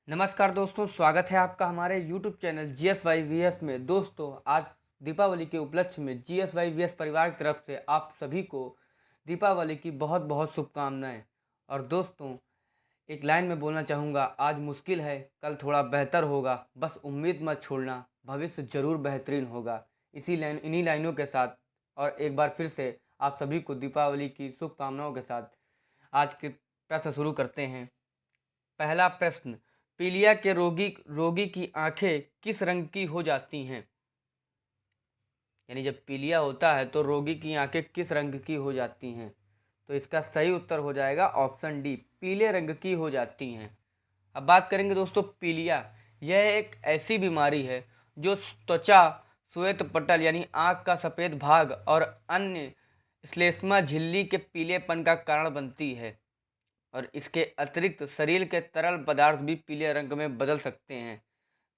नमस्कार दोस्तों, स्वागत है आपका हमारे YouTube चैनल GSYVS में। दोस्तों, आज दीपावली के उपलक्ष्य में GSYVS परिवार की तरफ से आप सभी को दीपावली की बहुत बहुत शुभकामनाएं। और दोस्तों, एक लाइन में बोलना चाहूँगा, आज मुश्किल है, कल थोड़ा बेहतर होगा, बस उम्मीद मत छोड़ना, भविष्य ज़रूर बेहतरीन होगा। इन्हीं लाइनों के साथ और एक बार फिर से आप सभी को दीपावली की शुभकामनाओं के साथ आज के प्रश्न शुरू करते हैं। पहला प्रश्न, पीलिया के रोगी रोगी की आंखें किस रंग की हो जाती हैं? यानी जब पीलिया होता है तो रोगी की आंखें किस रंग की हो जाती हैं? तो इसका सही उत्तर हो जाएगा ऑप्शन डी, पीले रंग की हो जाती हैं। अब बात करेंगे दोस्तों पीलिया। यह एक ऐसी बीमारी है जो त्वचा, श्वेत पटल यानी आँख का सफ़ेद भाग और अन्य श्लेष्मा झिल्ली के पीलेपन का कारण बनती है। और इसके अतिरिक्त शरीर के तरल पदार्थ भी पीले रंग में बदल सकते हैं।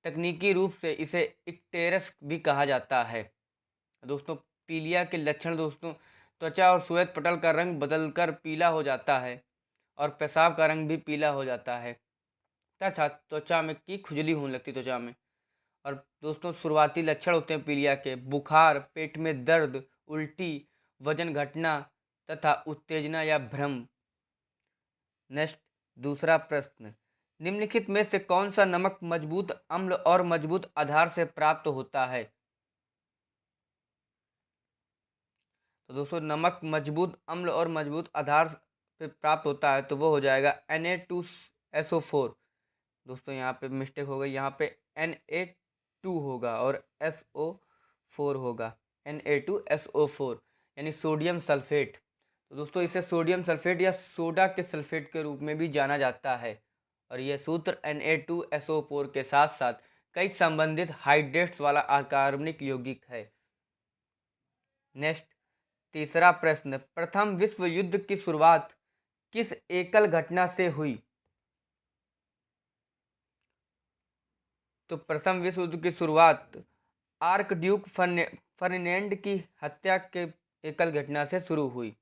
तकनीकी रूप से इसे इक्टेरस भी कहा जाता है। दोस्तों, पीलिया के लक्षण दोस्तों, त्वचा और श्वेत पटल का रंग बदलकर पीला हो जाता है और पेशाब का रंग भी पीला हो जाता है तथा त्वचा में की खुजली होने लगती त्वचा में। और दोस्तों, शुरुआती लक्षण होते हैं पीलिया के: बुखार, पेट में दर्द, उल्टी, वजन घटना तथा उत्तेजना या भ्रम। नेक्स्ट, दूसरा प्रश्न, निम्नलिखित में से कौन सा नमक मजबूत अम्ल और मजबूत आधार से प्राप्त होता है? तो दोस्तों, नमक मजबूत अम्ल और मजबूत आधार से प्राप्त होता है तो वो हो जाएगा Na2SO4। दोस्तों, यहाँ पे मिस्टेक हो गई, यहाँ पे Na2 होगा और SO4 होगा, Na2SO4 यानी सोडियम सल्फेट। तो दोस्तों, इसे सोडियम सल्फेट या सोडा के सल्फेट के रूप में भी जाना जाता है। और यह सूत्र Na2SO4 के साथ साथ कई संबंधित हाइड्रेट्स वाला अकार्बनिक यौगिक है। नेक्स्ट, तीसरा प्रश्न, प्रथम विश्व युद्ध की शुरुआत किस एकल घटना से हुई? तो प्रथम विश्व युद्ध की शुरुआत आर्क ड्यूक फर्डिनेंड की हत्या के एकल घटना से शुरू हुई।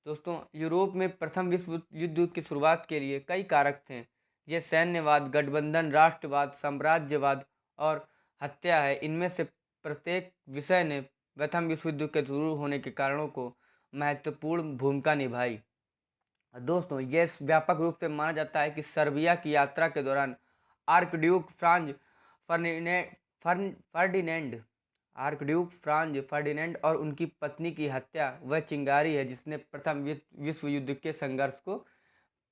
दोस्तों, यूरोप में प्रथम विश्व युद्ध की शुरुआत के लिए कई कारक थे। ये सैन्यवाद, गठबंधन, राष्ट्रवाद, साम्राज्यवाद और हत्या है। इनमें से प्रत्येक विषय ने प्रथम विश्व युद्ध के शुरू होने के कारणों को महत्वपूर्ण भूमिका निभाई। दोस्तों, यह व्यापक रूप से माना जाता है कि सर्बिया की यात्रा के दौरान archduke Franz Ferdinand archduke Franz Ferdinand और उनकी पत्नी की हत्या वह चिंगारी है जिसने प्रथम विश्व युद्ध के संघर्ष को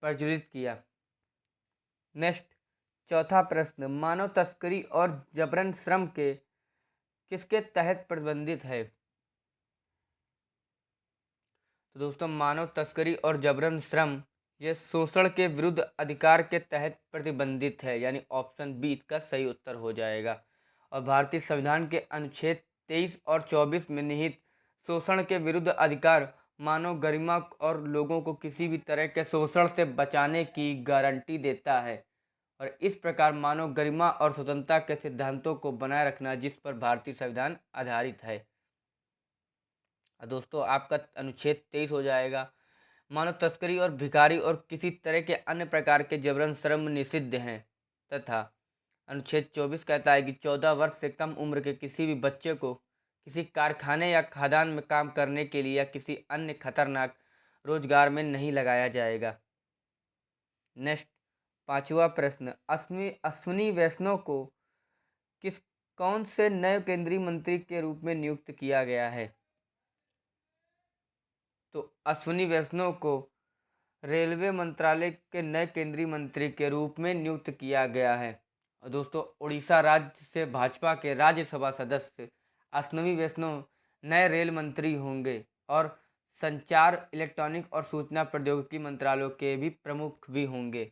प्रज्वलित किया। नेक्स्ट, चौथा प्रश्न, मानव तस्करी और जबरन श्रम के किसके तहत प्रतिबंधित है? तो दोस्तों, मानव तस्करी और जबरन श्रम ये शोषण के विरुद्ध अधिकार के तहत प्रतिबंधित है, यानी ऑप्शन बी इसका सही उत्तर हो जाएगा। और भारतीय संविधान के अनुच्छेद 23 और 24 में निहित शोषण के विरुद्ध अधिकार मानव गरिमा और लोगों को किसी भी तरह के शोषण से बचाने की गारंटी देता है। और इस प्रकार मानव गरिमा और स्वतंत्रता के सिद्धांतों को बनाए रखना जिस पर भारतीय संविधान आधारित है। दोस्तों, आपका अनुच्छेद 23 हो जाएगा। मानव तस्करी और भिखारी और किसी तरह के अन्य प्रकार के जबरन श्रम निषिद्ध हैं। तथा अनुच्छेद 24 कहता है कि 14 वर्ष से कम उम्र के किसी भी बच्चे को किसी कारखाने या खदान में काम करने के लिए या किसी अन्य खतरनाक रोजगार में नहीं लगाया जाएगा। नेक्स्ट, पांचवा प्रश्न, अश्विनी वैष्णव को कौन से नए केंद्रीय मंत्री के रूप में नियुक्त किया गया है? तो अश्विनी वैष्णव को रेलवे मंत्रालय के नए केंद्रीय मंत्री के रूप में नियुक्त किया गया है। और दोस्तों, उड़ीसा राज्य से भाजपा के राज्यसभा सदस्य अश्विनी वैष्णव नए रेल मंत्री होंगे और संचार, इलेक्ट्रॉनिक और सूचना प्रौद्योगिकी मंत्रालयों के भी प्रमुख भी होंगे।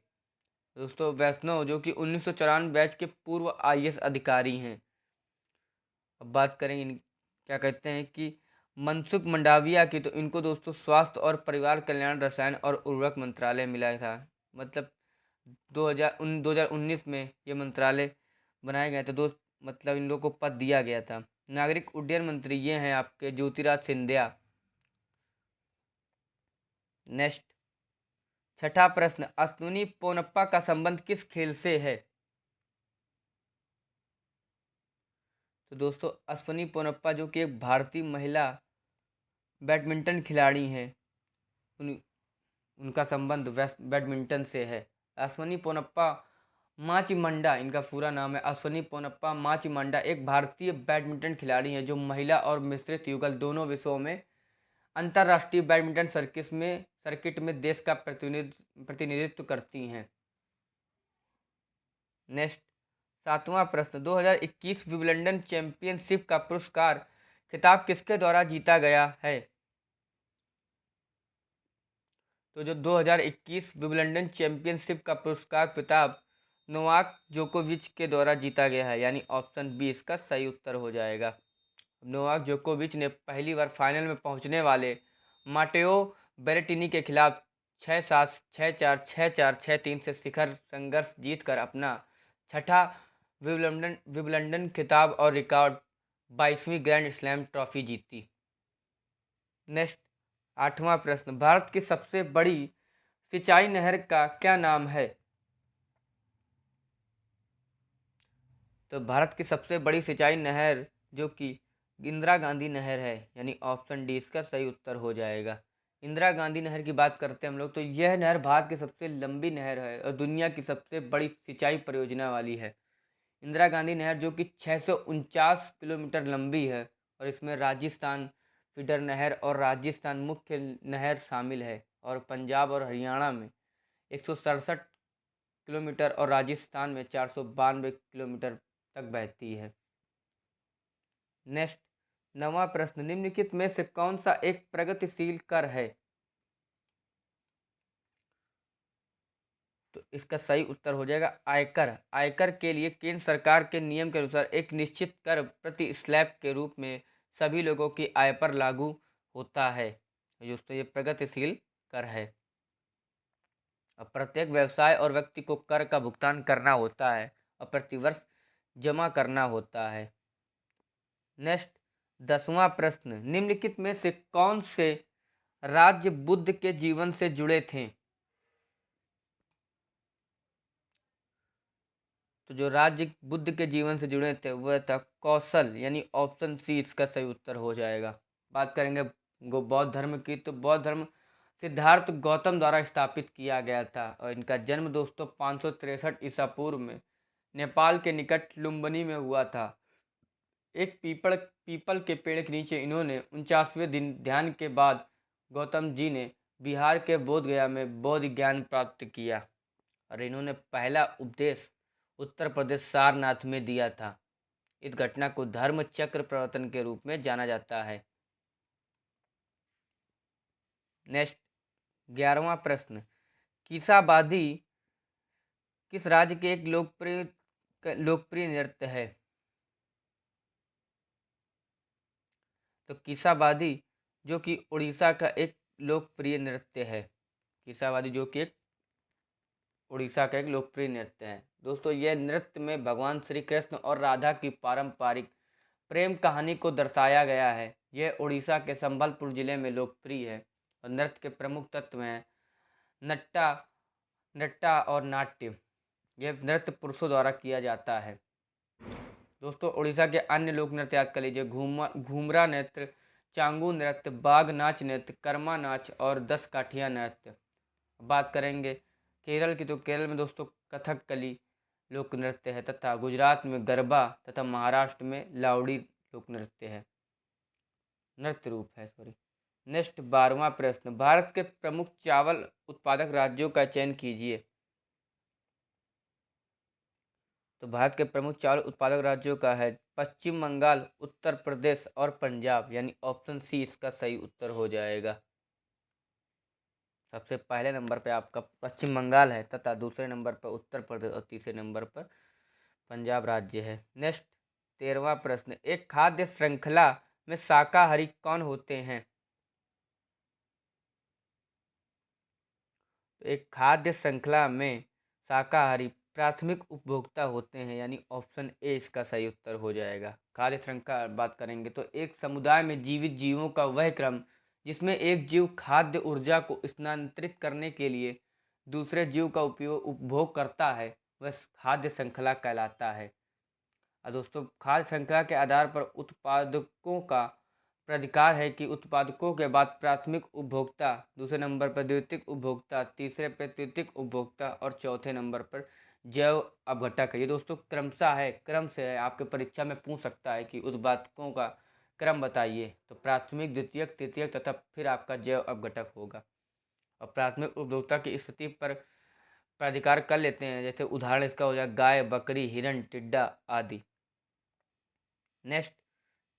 दोस्तों, वैष्णव जो कि 1994 बैच के पूर्व IAS अधिकारी हैं। अब बात करेंगे क्या कहते हैं कि मनसुख मंडाविया की, तो इनको दोस्तों स्वास्थ्य और परिवार कल्याण, रसायन और उर्वरक मंत्रालय मिला था। मतलब 2019 में ये मंत्रालय बनाए गए थे। मतलब इन लोगों को पद दिया गया था। नागरिक उड्डयन मंत्री ये हैं आपके ज्योतिराज सिंधिया। नेक्स्ट, छठा प्रश्न, अश्विनी पोनप्पा का संबंध किस खेल से है? तो दोस्तों अश्विनी पोनप्पा जो कि एक भारतीय महिला बैडमिंटन खिलाड़ी हैं, उन उनका संबंध वेस्ट बैडमिंटन से है। अश्विनी पोनप्पा माचिमंडा, इनका पूरा नाम है अश्विनी पोनप्पा माचिमंडा, एक भारतीय बैडमिंटन खिलाड़ी हैं जो महिला और मिश्रित युगल दोनों विषयों में अंतर्राष्ट्रीय बैडमिंटन सर्किट में देश का प्रतिनिधित्व करती हैं। नेक्स्ट 7वां प्रश्न, 2021 विंबलडन चैंपियनशिप का पुरस्कार खिताब किसके द्वारा जीता गया है? तो जो 2021 विंबलडन चैंपियनशिप का पुरस्कार खिताब नोवाक जोकोविच के द्वारा जीता गया है, यानी ऑप्शन बी इसका सही उत्तर हो जाएगा। नोवाक जोकोविच ने पहली बार फाइनल में पहुंचने वाले माटेओ बेरेटिनी के खिलाफ 6-7, 6-4, 6-4, 6-3 से शिखर संघर्ष जीतकर अपना छठा विंबलडन खिताब और रिकॉर्ड 22वीं ग्रैंड स्लैम ट्रॉफी जीती। नेक्स्ट 8वां प्रश्न, भारत की सबसे बड़ी सिंचाई नहर का क्या नाम है? तो भारत की सबसे बड़ी सिंचाई नहर जो कि इंदिरा गांधी नहर है, यानी ऑप्शन डी इसका सही उत्तर हो जाएगा। इंदिरा गांधी नहर की बात करते हैं हम लोग, तो यह नहर भारत की सबसे लंबी नहर है और दुनिया की सबसे बड़ी सिंचाई परियोजना वाली है। इंदिरा गांधी नहर जो कि 649 किलोमीटर लंबी है और इसमें राजस्थान फीडर नहर और राजस्थान मुख्य नहर शामिल है, और पंजाब और हरियाणा में 167 किलोमीटर और राजस्थान में 492 किलोमीटर तक बहती है। नेक्स्ट 9वां प्रश्न, निम्नलिखित में से कौन सा एक प्रगतिशील कर है? तो इसका सही उत्तर हो जाएगा आयकर। आयकर के लिए केंद्र सरकार के नियम के अनुसार एक निश्चित कर प्रति स्लैब के रूप में सभी लोगों की आय पर लागू होता है। दोस्तों ये प्रगतिशील कर है। अब प्रत्येक व्यवसाय और व्यक्ति को कर का भुगतान करना होता है और प्रतिवर्ष जमा करना होता है। नेक्स्ट 10वां प्रश्न, निम्नलिखित में से कौन से राज्य बुद्ध के जीवन से जुड़े थे? तो जो राज्य बुद्ध के जीवन से जुड़े थे वह था कौशल, यानी ऑप्शन सी इसका सही उत्तर हो जाएगा। बात करेंगे बौद्ध धर्म की, तो बौद्ध धर्म सिद्धार्थ गौतम द्वारा स्थापित किया गया था और इनका जन्म दोस्तों 563 ईसा पूर्व में नेपाल के निकट लुम्बिनी में हुआ था। एक पीपल के पेड़ के नीचे इन्होंने 49वें दिन ध्यान के बाद गौतम जी ने बिहार के बोध गया में बौद्ध ज्ञान प्राप्त किया और इन्होंने पहला उपदेश उत्तर प्रदेश सारनाथ में दिया था। इस घटना को धर्म चक्र प्रवर्तन के रूप में जाना जाता है। नेक्स्ट 11वां प्रश्न, कीसाबादी किस राज्य के एक लोकप्रिय नृत्य है? तो कीसाबादी जो कि उड़ीसा का एक लोकप्रिय नृत्य है। कीसाबादी जो कि एक उड़ीसा का एक लोकप्रिय नृत्य है। दोस्तों यह नृत्य में भगवान श्री कृष्ण और राधा की पारंपरिक प्रेम कहानी को दर्शाया गया है। यह उड़ीसा के संबलपुर जिले में लोकप्रिय है और नृत्य के प्रमुख तत्व हैं नट्टा नट्टा और नाट्य। यह नृत्य पुरुषों द्वारा किया जाता है। दोस्तों उड़ीसा के अन्य लोक नृत्य याद कर लीजिए, घूमरा नृत्य, चांगू नृत्य, बाघ नाच नृत्य, कर्मा नाच और 10 काठिया नृत्य। बात करेंगे केरल की, तो केरल में दोस्तों कथकली लोक नृत्य है तथा गुजरात में गरबा तथा महाराष्ट्र में लावड़ी लोक नृत्य है, नृत्य रूप है सॉरी। नेक्स्ट 12वां प्रश्न, भारत के प्रमुख चावल उत्पादक राज्यों का चयन कीजिए। तो भारत के प्रमुख चावल उत्पादक राज्यों का है पश्चिम बंगाल, उत्तर प्रदेश और पंजाब, यानी ऑप्शन सी इसका सही उत्तर हो जाएगा। सबसे पहले नंबर पे आपका पश्चिम बंगाल है तथा दूसरे नंबर पर उत्तर प्रदेश और तीसरे नंबर पर पंजाब राज्य है। नेक्स्ट 13वां प्रश्न, एक खाद्य श्रृंखला में शाकाहारी कौन होते हैं? तो एक खाद्य श्रृंखला में शाकाहारी प्राथमिक उपभोक्ता होते हैं, यानी ऑप्शन ए इसका सही उत्तर हो जाएगा। खाद्य श्रृंखला बात करेंगे तो एक समुदाय में जीवित जीवों का वह क्रम जिसमें एक जीव खाद्य ऊर्जा को स्थानांतरित करने के लिए दूसरे जीव का उपभोग करता है, वह खाद्य श्रृंखला कहलाता है। और दोस्तों खाद्य श्रृंखला के आधार पर उत्पादकों का प्राधिकार है कि उत्पादकों के बाद प्राथमिक उपभोक्ता, दूसरे नंबर पर द्वितीयक उपभोक्ता, तीसरे पर तृतीयक उपभोक्ता और चौथे नंबर पर जैव अपघटक है। ये दोस्तों क्रम से है। आपके परीक्षा में पूछ सकता है कि उत्पादकों का क्रम बताइए, तो प्राथमिक, द्वितीयक, तृतीयक तथा फिर आपका जैव अपघटक होगा। और प्राथमिक उपभोक्ता की स्थिति पर प्राधिकार कर लेते हैं, जैसे उदाहरण इसका हो जाए गाय, बकरी, हिरण, टिड्डा आदि। नेक्स्ट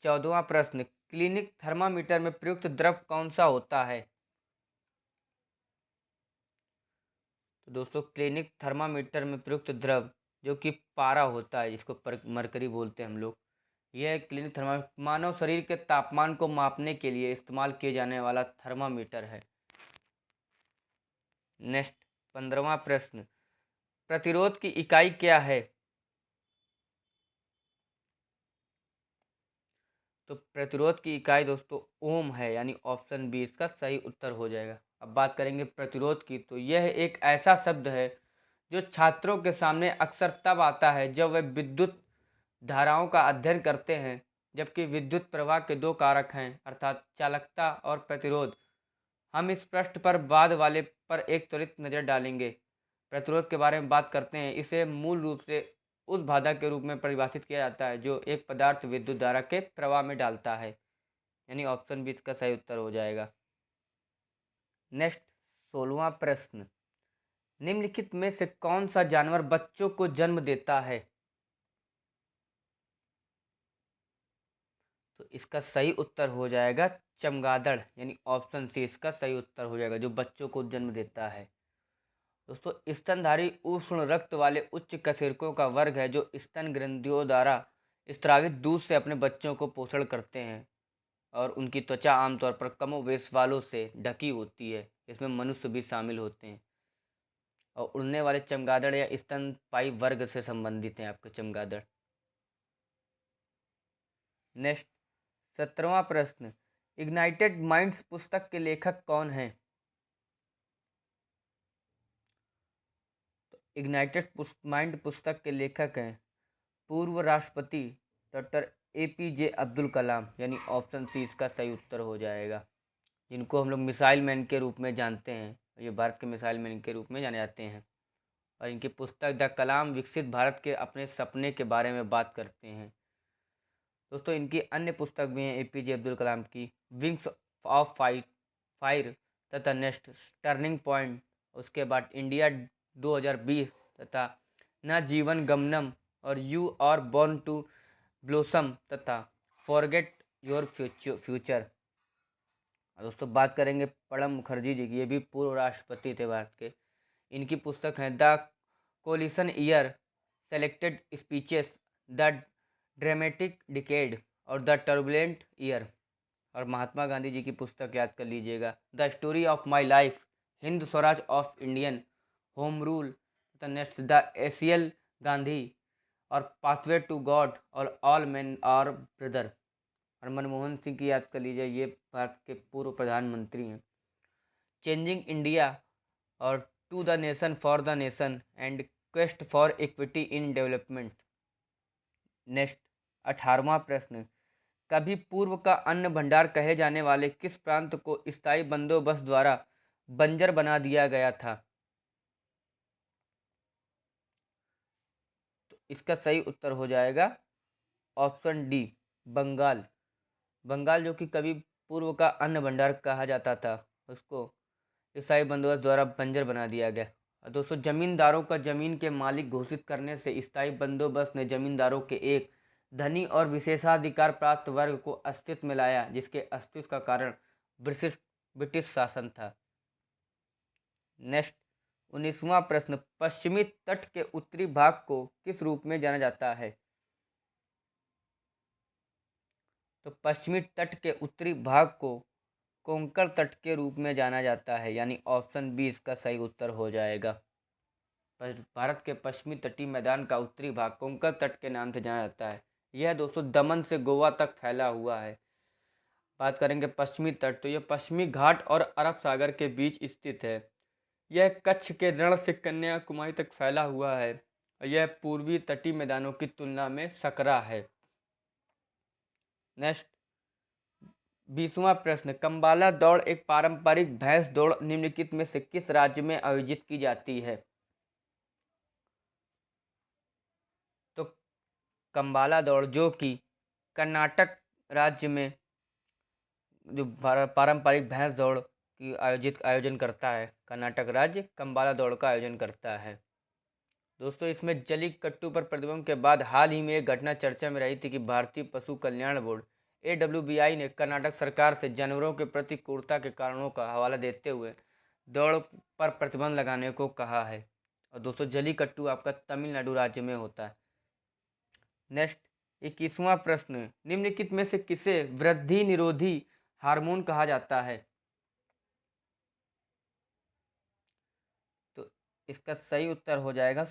14वां प्रश्न, क्लिनिक थर्मामीटर में प्रयुक्त द्रव कौन सा होता है? तो दोस्तों क्लिनिक थर्मामीटर में प्रयुक्त द्रव जो कि पारा होता है, जिसको मरकरी बोलते हैं हम लोग, यह क्लिनिक थर्मामीटर मानव शरीर के तापमान को मापने के लिए इस्तेमाल किए जाने वाला थर्मामीटर है। नेक्स्ट 15वां प्रश्न, प्रतिरोध की इकाई क्या है? तो प्रतिरोध की इकाई दोस्तों ओम है, यानी ऑप्शन बी इसका सही उत्तर हो जाएगा। अब बात करेंगे प्रतिरोध की, तो यह एक ऐसा शब्द है जो छात्रों के सामने अक्सर तब आता है जब वे विद्युत धाराओं का अध्ययन करते हैं, जबकि विद्युत प्रवाह के दो कारक हैं, अर्थात चालकता और प्रतिरोध। हम इस पृष्ठ पर बाद वाले पर एक त्वरित नज़र डालेंगे। प्रतिरोध के बारे में बात करते हैं। इसे मूल रूप से उस बाधा के रूप में परिभाषित किया जाता है जो एक पदार्थ विद्युत धारा के प्रवाह में डालता है, यानी ऑप्शन बी इसका सही उत्तर हो जाएगा। नेक्स्ट 16वां प्रश्न, निम्नलिखित में से कौन सा जानवर बच्चों को जन्म देता है? तो इसका सही उत्तर हो जाएगा चमगादड़, यानी ऑप्शन सी इसका सही उत्तर हो जाएगा, जो बच्चों को जन्म देता है। दोस्तों स्तनधारी उष्ण रक्त वाले उच्च कशेरुकों का वर्ग है जो स्तन ग्रंथियों द्वारा स्रावित दूध से अपने बच्चों को पोषण करते हैं, और उनकी त्वचा आमतौर पर कमोबेश बालों से ढकी होती है। इसमें मनुष्य भी शामिल होते हैं। और उड़ने वाले चमगादड़ या स्तनपायी वर्ग से संबंधित हैं आपके चमगादड़। नेक्स्ट 17वां प्रश्न, इग्नाइटेड माइंड्स पुस्तक के लेखक कौन हैं? तो इग्नाइटेड माइंड पुस्तक के लेखक हैं पूर्व राष्ट्रपति डॉक्टर APJ अब्दुल कलाम, यानी ऑप्शन सी इसका सही उत्तर हो जाएगा, जिनको हम लोग मिसाइल मैन के रूप में जानते हैं। ये भारत के मिसाइल मैन के रूप में जाने जाते हैं। और इनकी पुस्तक द कलाम विकसित भारत के अपने सपने के बारे में बात करते हैं। दोस्तों इनकी अन्य पुस्तक भी हैं APJ अब्दुल कलाम की, विंग्स ऑफ फायर तथा नेक्स्ट टर्निंग पॉइंट, उसके बाद इंडिया 2020 तथा न जीवन गमनम और you are born to blossom तथा फॉरगेट योर फ्यूचर। दोस्तों बात करेंगे प्रणब मुखर्जी जी की, ये भी पूर्व राष्ट्रपति थे भारत के। इनकी पुस्तक है the coalition year, selected speeches, the dramatic decade और द टर्बुलेंट ईयर। और महात्मा गांधी जी की पुस्तक याद कर लीजिएगा, the story of my life, Hind Swaraj of Indian home rule तथा नेक्स्ट द एशियल गांधी और पाथवे टू गॉड और ऑल मैन आर ब्रदर। और मनमोहन सिंह की याद कर लीजिए, ये भारत के पूर्व प्रधानमंत्री हैं, चेंजिंग इंडिया और to the nation for the nation and quest for equity in development. Next 18वां प्रश्न, कभी पूर्व का अन्न भंडार कहे जाने वाले किस प्रांत को स्थायी बंदोबस्त द्वारा बंजर बना दिया गया था? तो इसका सही उत्तर हो जाएगा ऑप्शन डी, बंगाल। बंगाल जो कि कभी पूर्व का अन्न भंडार कहा जाता था, उसको स्थायी बंदोबस्त द्वारा बंजर बना दिया गया। और दोस्तों जमींदारों का जमीन के मालिक घोषित करने से स्थायी बंदोबस्त ने जमींदारों के एक धनी और विशेषाधिकार प्राप्त वर्ग को अस्तित्व में लाया, जिसके अस्तित्व का कारण ब्रिटिश शासन था। नेक्स्ट 19वां प्रश्न, पश्चिमी तट के उत्तरी भाग को किस रूप में जाना जाता है? तो पश्चिमी तट के उत्तरी भाग को कोंकण तट के रूप में जाना जाता है, यानी ऑप्शन बी इसका सही उत्तर हो जाएगा। भारत के पश्चिमी तटीय मैदान का उत्तरी भाग कोंकण तट के नाम से जाना जाता है। यह दोस्तों दमन से गोवा तक फैला हुआ है। बात करेंगे पश्चिमी तट, तो यह पश्चिमी घाट और अरब सागर के बीच स्थित है। यह कच्छ के रण से कन्याकुमारी तक फैला हुआ है। यह पूर्वी तटीय मैदानों की तुलना में सकरा है। नेक्स्ट 20वां प्रश्न, कंबाला दौड़ एक पारंपरिक भैंस दौड़ निम्नलिखित में से किस राज्य में आयोजित की जाती है? तो कंबाला दौड़ जो कि कर्नाटक राज्य में जो पारंपरिक भैंस दौड़ की आयोजन करता है, कर्नाटक राज्य कंबाला दौड़ का आयोजन करता है। दोस्तों इसमें जल्लीकट्टू पर प्रतिबंध के बाद हाल ही में एक घटना चर्चा में रही थी कि भारतीय पशु कल्याण बोर्ड AWBI ने कर्नाटक सरकार से जानवरों के प्रति क्रूरता के कारणों का हवाला देते हुए दौड़ पर प्रतिबंध लगाने को कहा है। और दोस्तों जल्लीकट्टू आपका तमिलनाडु राज्य में होता है। नेक्स्ट 21वां प्रश्न, निम्नलिखित में से किसे वृद्धि निरोधी हार्मोन कहा जाता है? तो इसका सही उत्तर हो जाएगा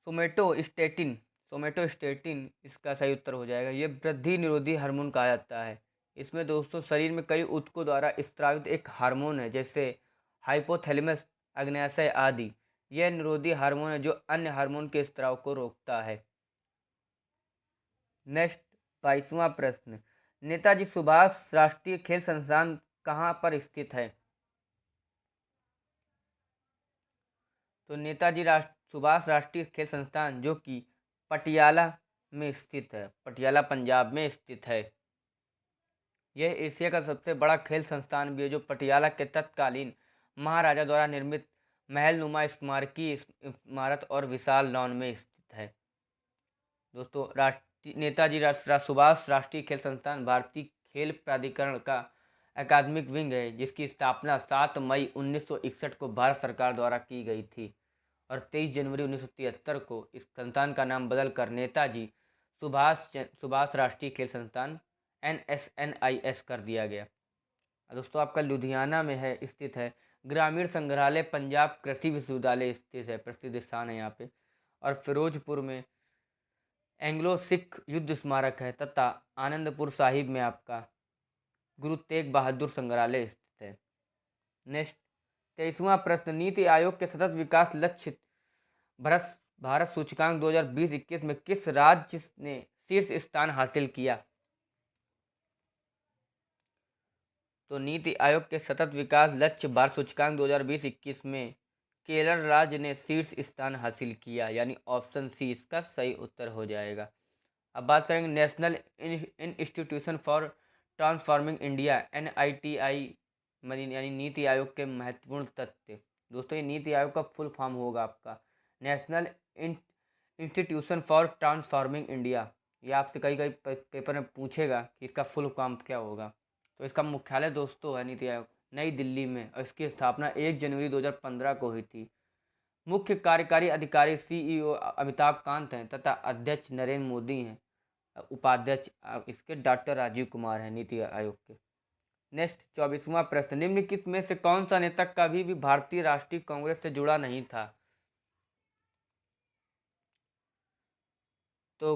सोमेटोस्टेटिन। सोमेटोस्टेटिन इसका सही उत्तर हो जाएगा। ये वृद्धि निरोधी हार्मोन कहा जाता है। इसमें दोस्तों शरीर में कई ऊतकों द्वारा स्रावित एक हार्मोन है, जैसे हाइपोथैलेमस, अग्न्याशय आदि। यह निरोधी हार्मोन है जो अन्य हार्मोन के स्राव को रोकता है। नेक्स्ट 22वां प्रश्न, नेताजी सुभाष राष्ट्रीय खेल संस्थान कहाँ पर स्थित है? तो नेताजी सुभाष राष्ट्रीय खेल संस्थान जो कि पटियाला में स्थित है, पटियाला पंजाब में स्थित है। यह एशिया का सबसे बड़ा खेल संस्थान भी है, जो पटियाला के तत्कालीन महाराजा द्वारा निर्मित महलनुमा स्मारकीय इमारत और विशाल लॉन में स्थित है। दोस्तों नेताजी सुभाष राष्ट्रीय खेल संस्थान भारतीय खेल प्राधिकरण का अकादमिक विंग है, जिसकी स्थापना 7 मई 1961 को भारत सरकार द्वारा की गई थी और 23 जनवरी 1973 को इस संस्थान का नाम बदलकर नेताजी सुभाष राष्ट्रीय खेल संस्थान NSNIS कर दिया गया। दोस्तों आपका लुधियाना में है स्थित है। ग्रामीण संग्रहालय पंजाब कृषि विश्वविद्यालय स्थित है, प्रसिद्ध स्थान है यहाँ पे। और फिरोजपुर में एंग्लो सिख युद्ध स्मारक है तथा आनंदपुर साहिब में आपका गुरु तेग बहादुर संग्रहालय स्थित है। नेक्स्ट 23वां प्रश्न, नीति आयोग के सतत विकास लक्ष्य भारत सूचकांक 2020-21 में किस राज्य ने शीर्ष स्थान हासिल किया? तो नीति आयोग के सतत विकास लक्ष्य भारत सूचकांक 2020-21 में केरल राज्य ने शीर्ष स्थान हासिल किया, यानी ऑप्शन सी इसका सही उत्तर हो जाएगा। अब बात करेंगे national institution for transforming India NITI यानी नीति आयोग के महत्वपूर्ण तथ्य। दोस्तों ये नीति आयोग का फुल फॉर्म होगा आपका national institution for transforming India. ये आपसे कई कई पेपर में पूछेगा कि इसका फुल फॉर्म क्या होगा। तो इसका मुख्यालय दोस्तों है नीति आयोग नई दिल्ली में, और इसकी स्थापना 1 जनवरी 2015 को हुई थी। मुख्य कार्यकारी अधिकारी CEO अमिताभ कांत हैं तथा अध्यक्ष नरेंद्र मोदी हैं। उपाध्यक्ष इसके डॉक्टर राजीव कुमार हैं नीति आयोग के। नेक्स्ट 24वां प्रश्न, निम्नलिखित में से कौन सा नेता कभी भी भारतीय राष्ट्रीय कांग्रेस से जुड़ा नहीं था? तो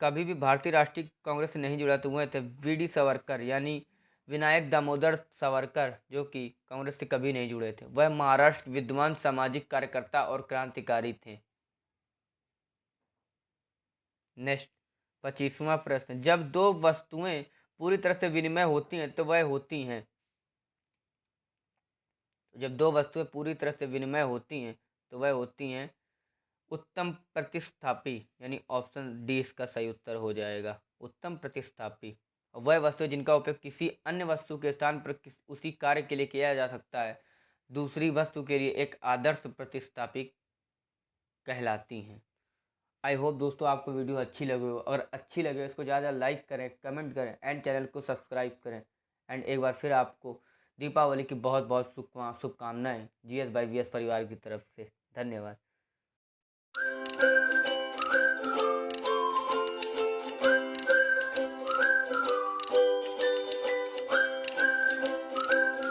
कभी भी भारतीय राष्ट्रीय कांग्रेस से नहीं जुड़ा तो वह थे VD सावरकर, यानी विनायक दामोदर सावरकर, जो कि कांग्रेस से कभी नहीं जुड़े थे। वह महाराष्ट्र विद्वान, सामाजिक कार्यकर्ता और क्रांतिकारी थे। नेक्स्ट 25वां प्रश्न, जब दो वस्तुएं पूरी तरह से विनिमय होती हैं तो वह होती हैं? जब दो वस्तुएं पूरी तरह से विनिमय होती हैं तो वह होती हैं उत्तम प्रतिस्थापी, यानी ऑप्शन डी इसका सही उत्तर हो जाएगा, उत्तम प्रतिस्थापी। वह वस्तु जिनका उपयोग किसी अन्य वस्तु के स्थान पर उसी कार्य के लिए किया जा सकता है, दूसरी वस्तु के लिए एक आदर्श प्रतिस्थापी कहलाती हैं। आई होप दोस्तों आपको वीडियो अच्छी लगे हो। अगर अच्छी लगे इसको ज़्यादा लाइक करें, कमेंट करें एंड चैनल को सब्सक्राइब करें। एंड एक बार फिर आपको दीपावली की बहुत बहुत शुभकामनाएं GS by VS परिवार की तरफ से। धन्यवाद।